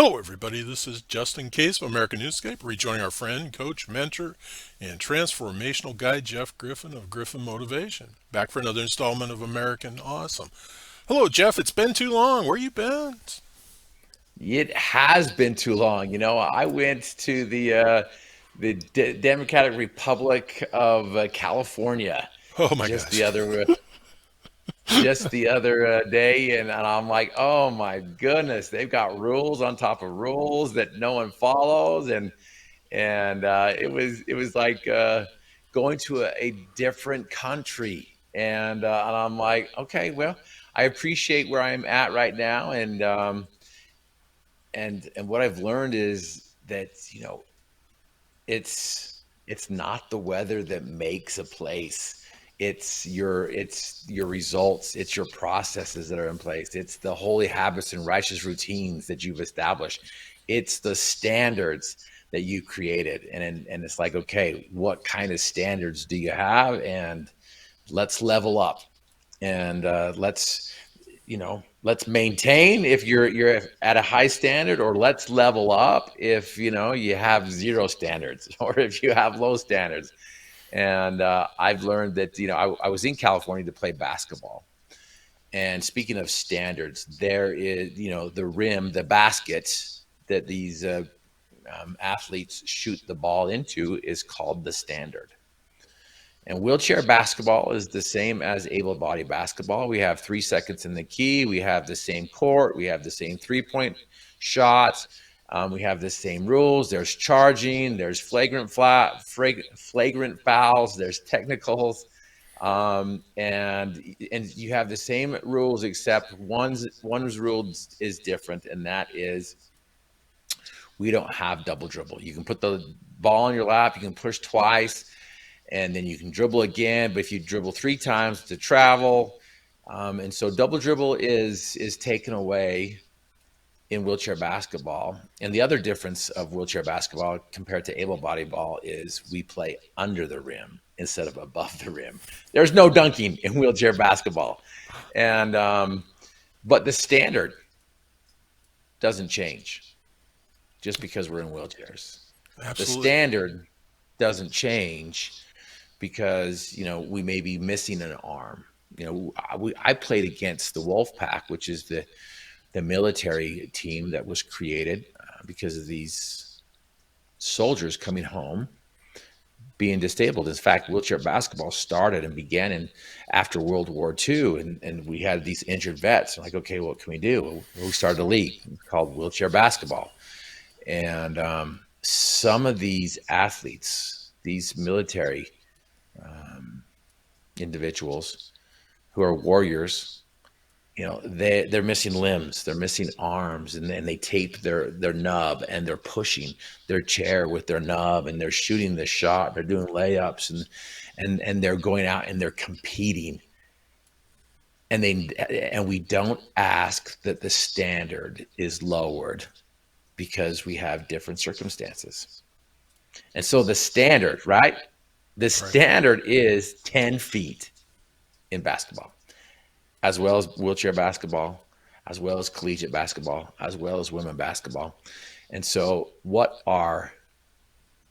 Hello, everybody. This is Justin Case of American Newscape, rejoining our friend, coach, mentor, and transformational guide Jeff Griffin of Griffin Motivation. Back for another installment of American Awesome. Hello, Jeff. It's been too long. Where you been? It has been too long. I went to the Democratic Republic of California Oh my just gosh. the other day, and I'm like, oh my goodness, they've got rules on top of rules that no one follows, and it was like going to a different country, and I'm like, okay, well, I appreciate where I'm at right now, and what I've learned is that it's not the weather that makes a place. It's your results, it's your processes that are in place. It's the holy habits and righteous routines that you've established. It's the standards that you created. And it's like, okay, what kind of standards do you have? And let's level up, and let's maintain if you're at a high standard, or let's level up if you have zero standards or if you have low standards. And I've learned that I was in California to play basketball. And speaking of standards, there is the rim, the baskets that these athletes shoot the ball into is called the standard. And wheelchair basketball is the same as able bodied basketball. We have 3 seconds in the key. We have the same court. We have the same 3 point shots. We have the same rules. There's charging. There's flagrant fouls. There's technicals, and you have the same rules, except one's rule is different, and that is we don't have double dribble. You can put the ball in your lap. You can push twice, and then you can dribble again. But if you dribble 3 times to travel, and so double dribble is taken away in wheelchair basketball. And the other difference of wheelchair basketball compared to able body ball is we play under the rim instead of above the rim. There's no dunking in wheelchair basketball, and but the standard doesn't change just because we're in wheelchairs. The Absolutely. standard doesn't change because we may be missing an arm. I played against the Wolf Pack, which is the military team that was created because of these soldiers coming home being disabled. In fact, wheelchair basketball started and began after World War II, and we had these injured vets. Like, okay, what can we do? Well, we started a league called wheelchair basketball, and some of these athletes, these military individuals who are warriors, they're missing limbs, they're missing arms, and then they tape their nub, and they're pushing their chair with their nub, and they're shooting the shot, they're doing layups, and they're going out and they're competing. And we don't ask that the standard is lowered because we have different circumstances. And so the standard, right? The Right. standard is 10 feet in basketball, as well as wheelchair basketball, as well as collegiate basketball, as well as women basketball. And so, what are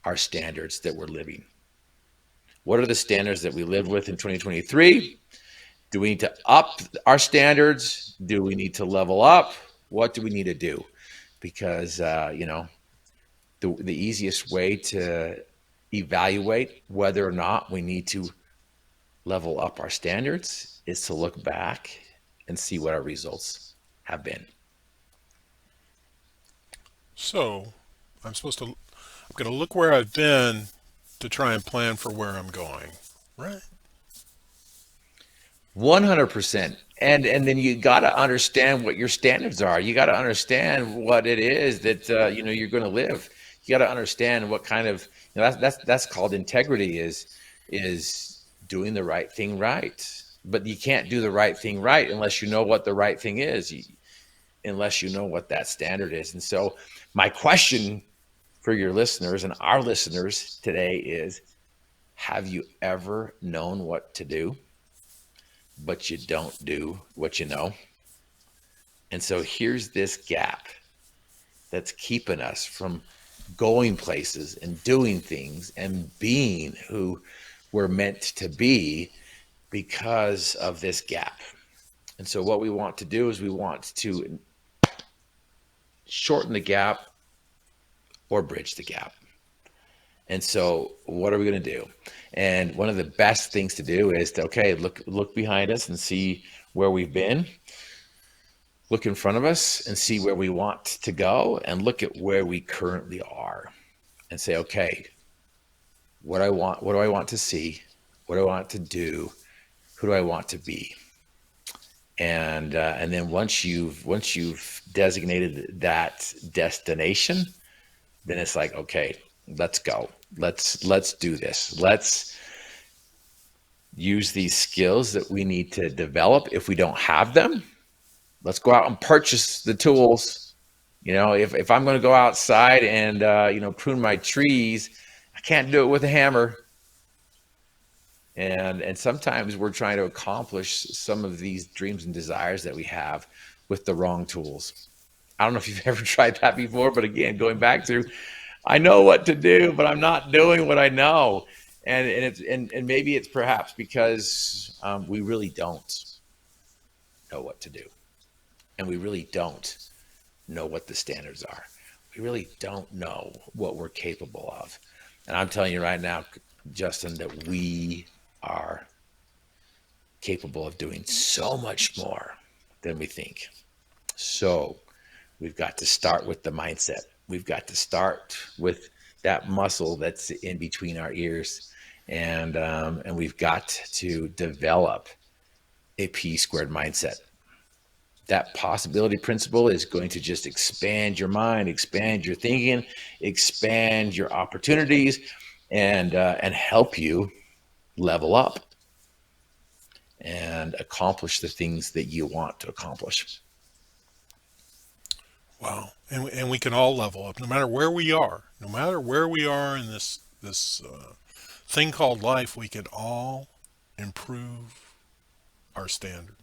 our standards that we're living? What are the standards that we live with in 2023? Do we need to up our standards? Do we need to level up? What do we need to do? Because, the easiest way to evaluate whether or not we need to level up our standards is to look back and see what our results have been. So, I'm going to look where I've been to try and plan for where I'm going. Right. 100%. And then you got to understand what your standards are. You got to understand what it is that you're going to live. You got to understand what kind of that's called integrity, is doing the right thing right. But you can't do the right thing right unless you know what the right thing is, unless you know what that standard is. And so my question for your listeners and our listeners today is, have you ever known what to do, but you don't do what you know? And so here's this gap. that's keeping us from going places and doing things and being who we're meant to be because of this gap. And so what we want to do is we want to shorten the gap or bridge the gap. And so what are we going to do? And one of the best things to do is to, okay, look behind us and see where we've been. Look in front of us and see where we want to go, and look at where we currently are and say, okay, what do I want to see? What do I want to do? Who do I want to be? And then once you've designated that destination, then it's like, okay, let's go. Let's do this. Let's use these skills that we need to develop. If we don't have them, let's go out and purchase the tools. If I'm going to go outside and prune my trees, I can't do it with a hammer. And sometimes we're trying to accomplish some of these dreams and desires that we have with the wrong tools. I don't know if you've ever tried that before, but again, going back to, I know what to do, but I'm not doing what I know. And maybe it's perhaps because we really don't know what to do. And we really don't know what the standards are. We really don't know what we're capable of. And I'm telling you right now, Justin, that we are capable of doing so much more than we think. So we've got to start with the mindset. We've got to start with that muscle that's in between our ears. And we've got to develop a P-squared mindset. That possibility principle is going to just expand your mind, expand your thinking, expand your opportunities, and help you level up and accomplish the things that you want to accomplish. Wow. And we can all level up no matter where we are. No matter where we are in this thing called life, we can all improve our standard.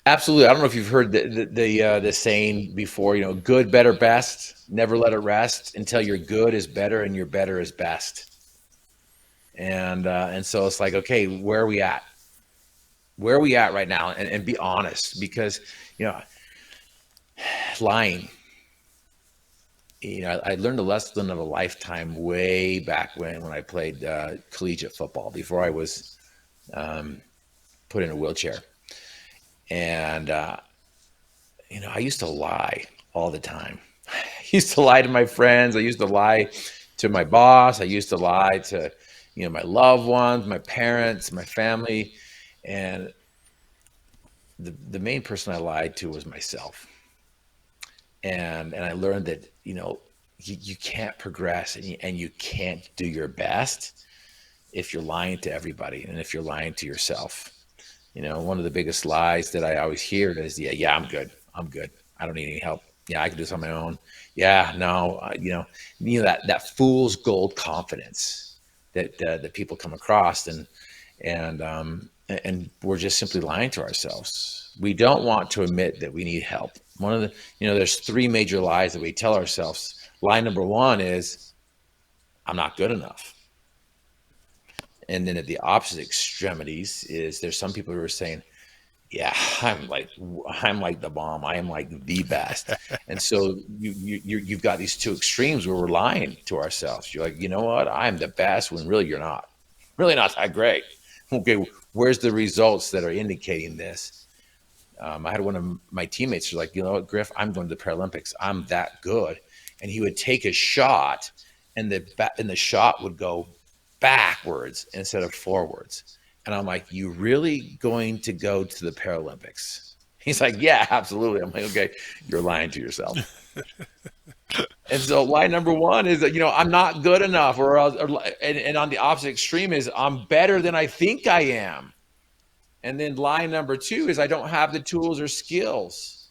Absolutely. I don't know if you've heard the saying before, good, better, best. Never let it rest until your good is better and your better is best. And so it's like, okay, where are we at? Where are we at right now? And be honest, because lying. I learned a lesson of a lifetime way back when I played collegiate football before I was put in a wheelchair. And I used to lie all the time. I used to lie to my friends. I used to lie to my boss. I used to lie to my loved ones, my parents, my family, and the main person I lied to was myself. And I learned that you can't progress and you can't do your best if you're lying to everybody and if you're lying to yourself. One of the biggest lies that I always hear is, yeah, I'm good. I don't need any help. Yeah, I can do this on my own. Yeah, no, that fool's gold confidence that people come across, and we're just simply lying to ourselves. We don't want to admit that we need help. One of the, there's three major lies that we tell ourselves. Lie number one is, I'm not good enough. And then at the opposite extremities is there's some people who are saying, yeah, I'm like the bomb. I am like the best. And so you've got these two extremes where we're lying to ourselves. You're like, you know what? I'm the best, when really you're not. Really not that great. Okay, where's the results that are indicating this? I had one of my teammates who was like, you know what, Griff, I'm going to the Paralympics. I'm that good. And he would take a shot, and the shot would go backwards instead of forwards. And I'm like, you really going to go to the Paralympics? He's like, yeah, absolutely. I'm like, okay, you're lying to yourself. And so lie number one is that, I'm not good enough, and on the opposite extreme is, I'm better than I think I am. And then lie number two is, I don't have the tools or skills.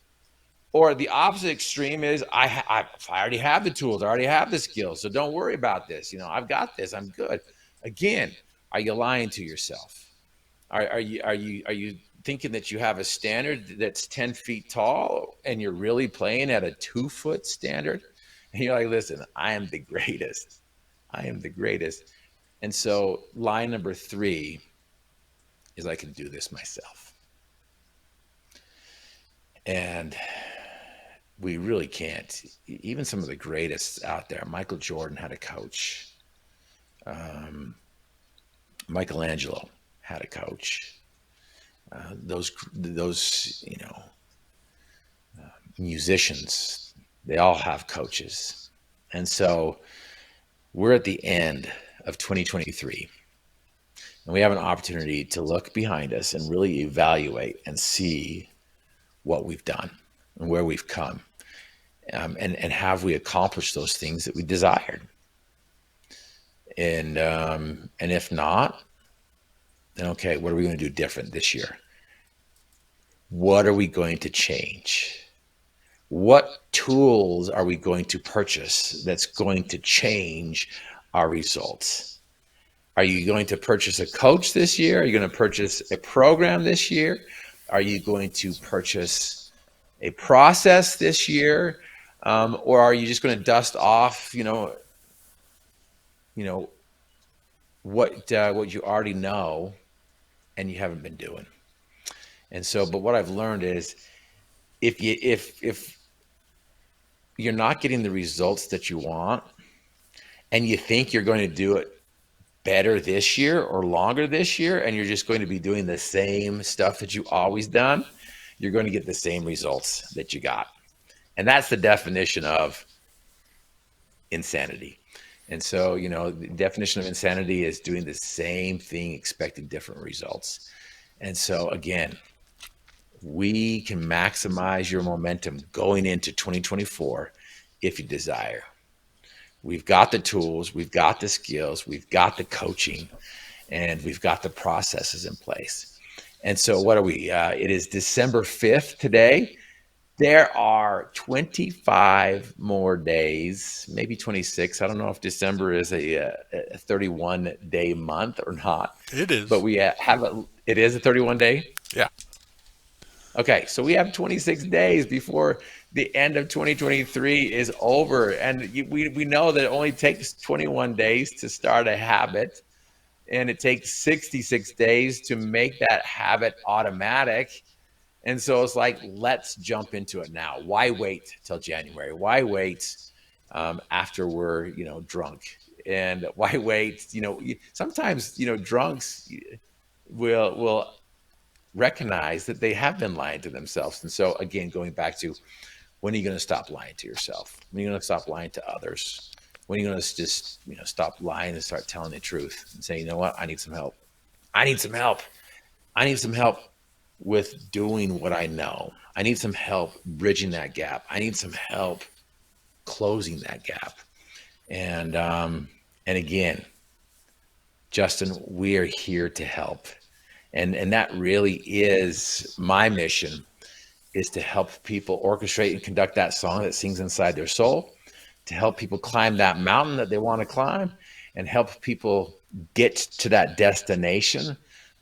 Or the opposite extreme is, I already have the tools. I already have the skills. So don't worry about this. I've got this. I'm good. Again, are you lying to yourself? Are you thinking that you have a standard that's 10 feet tall and you're really playing at a 2 foot standard. And you're like, listen, I am the greatest. I am the greatest. And so line number 3 is I can do this myself. And we really can't. Even some of the greatest out there, Michael Jordan had a coach. Um, Michelangelo had a coach. Those musicians, they all have coaches. And so we're at the end of 2023, and we have an opportunity to look behind us and really evaluate and see what we've done and where we've come, and have we accomplished those things that we desired. And if not, then okay, what are we going to do different this year? What are we going to change? What tools are we going to purchase that's going to change our results? Are you going to purchase a coach this year? Are you going to purchase a program this year? Are you going to purchase a process this year? Or are you just going to dust off, what you already know and you haven't been doing? And so, but what I've learned is if you're not getting the results that you want and you think you're going to do it better this year or longer this year, and you're just going to be doing the same stuff that you always done, you're going to get the same results that you got. And that's the definition of insanity. And so, the definition of insanity is doing the same thing, expecting different results. And so again, we can maximize your momentum going into 2024 if you desire. We've got the tools, we've got the skills, we've got the coaching, and we've got the processes in place. And so what are we? It is December 5th today. There are 25 more days, maybe 26. I don't know if December is a 31-day month or not. It is. But we it is a 31-day? Yeah. Okay, so we have 26 days before the end of 2023 is over. And we know that it only takes 21 days to start a habit, and it takes 66 days to make that habit automatic. And so it's like, let's jump into it now. Why wait till January? Why wait after we're, drunk? And why wait? Sometimes, drunks will recognize that they have been lying to themselves. And so again, going back to, when are you going to stop lying to yourself? When are you going to stop lying to others? When are you going to just, stop lying and start telling the truth and say, you know what? I need some help. I need some help. I need some help with doing what I know. I need some help bridging that gap. I need some help closing that gap. And again, Justin, we are here to help. And that really is my mission, is to help people orchestrate and conduct that song that sings inside their soul, to help people climb that mountain that they want to climb, and help people get to that destination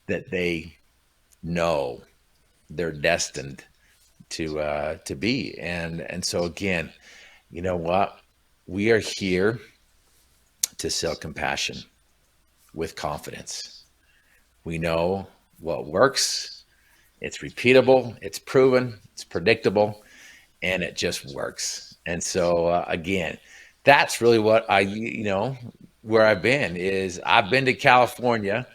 that they know they're destined to be. And so again, you know what? We are here to sell compassion with confidence. We know what works. It's repeatable, it's proven, it's predictable, and it just works. And so again, that's really what where I've been is I've been to California.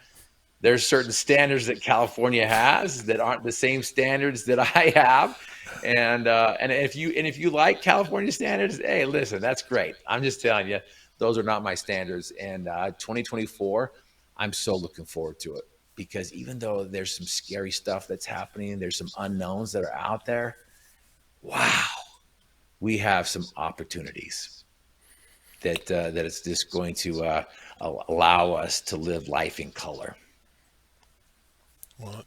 There's certain standards that California has that aren't the same standards that I have. And if you like California standards, hey, listen, that's great. I'm just telling you, those are not my standards. And 2024, I'm so looking forward to it, because even though there's some scary stuff that's happening, there's some unknowns that are out there. Wow, we have some opportunities that it's just going to allow us to live life in color. Well,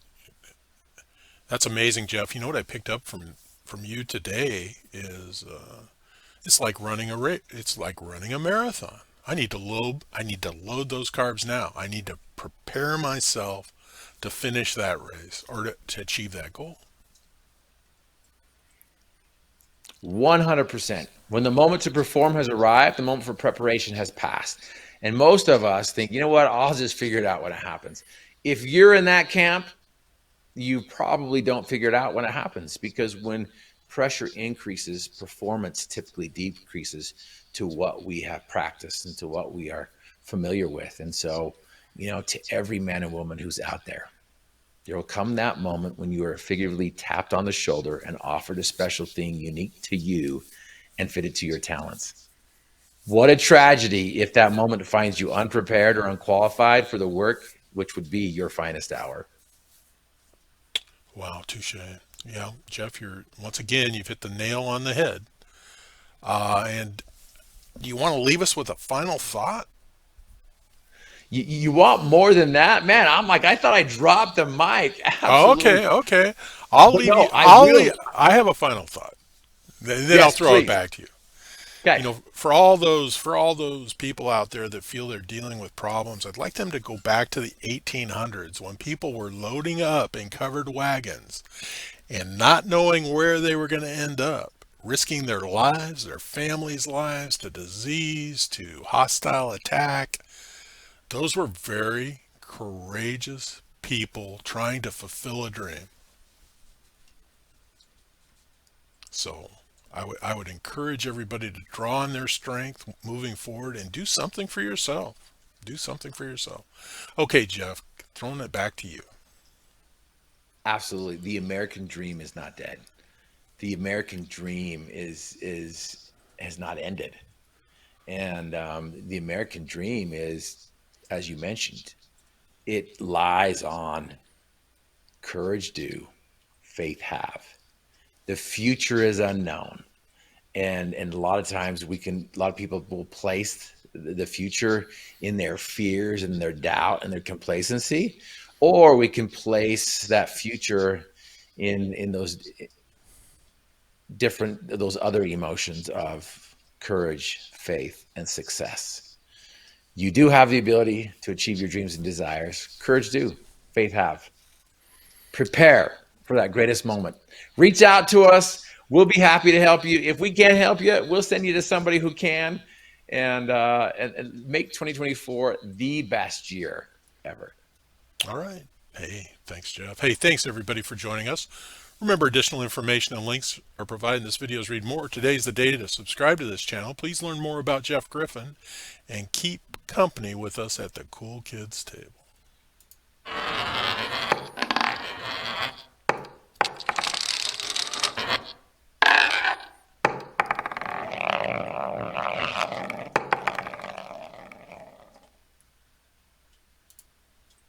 that's amazing, Jeff. You know what I picked up from you today is it's like running a race. It's like running a marathon. I need to load those carbs now. I need to prepare myself to finish that race or to achieve that goal? 100%. When the moment to perform has arrived, the moment for preparation has passed. And most of us think, you know what, I'll just figure it out when it happens. If you're in that camp, you probably don't figure it out when it happens, because when pressure increases, performance typically decreases to what we have practiced and to what we are familiar with. And so, to every man and woman who's out there will come that moment when you are figuratively tapped on the shoulder and offered a special thing unique to you and fitted to your talents. What a tragedy if that moment finds you unprepared or unqualified for the work which would be your finest hour. Wow, touche. Yeah, Jeff, you've hit the nail on the head. And do you want to leave us with a final thought? You want more than that, man? I thought I dropped the mic. Oh, Absolutely. okay, okay. I'll But leave you. no, I will. I have a final thought. Then I'll Yes, throw it please. back to you. Okay. For all those people out there that feel they're dealing with problems, I'd like them to go back to the 1800s when people were loading up in covered wagons and not knowing where they were going to end up, risking their lives, their families' lives, to disease, to hostile attack. Those were very courageous people trying to fulfill a dream. So I would encourage everybody to draw on their strength moving forward and do something for yourself. Do something for yourself. Okay, Jeff, throwing it back to you. Absolutely. The American dream is not dead. The American dream is has not ended. And the American dream is, as you mentioned, it lies on courage do, faith have. The future is unknown. And a lot of times a lot of people will place the future in their fears and their doubt and their complacency, or we can place that future in those other emotions of courage, faith, and success. You do have the ability to achieve your dreams and desires. Courage do, faith have. Prepare for that greatest moment. Reach out to us. We'll be happy to help you. If we can't help you, we'll send you to somebody who can, and make 2024 the best year ever. All right. Hey, thanks, Jeff. Hey, thanks everybody for joining us. Remember, additional information and links are provided in this video's read more. Today's the day to subscribe to this channel. Please learn more about Jeff Griffin and keep company with us at the Cool Kids table.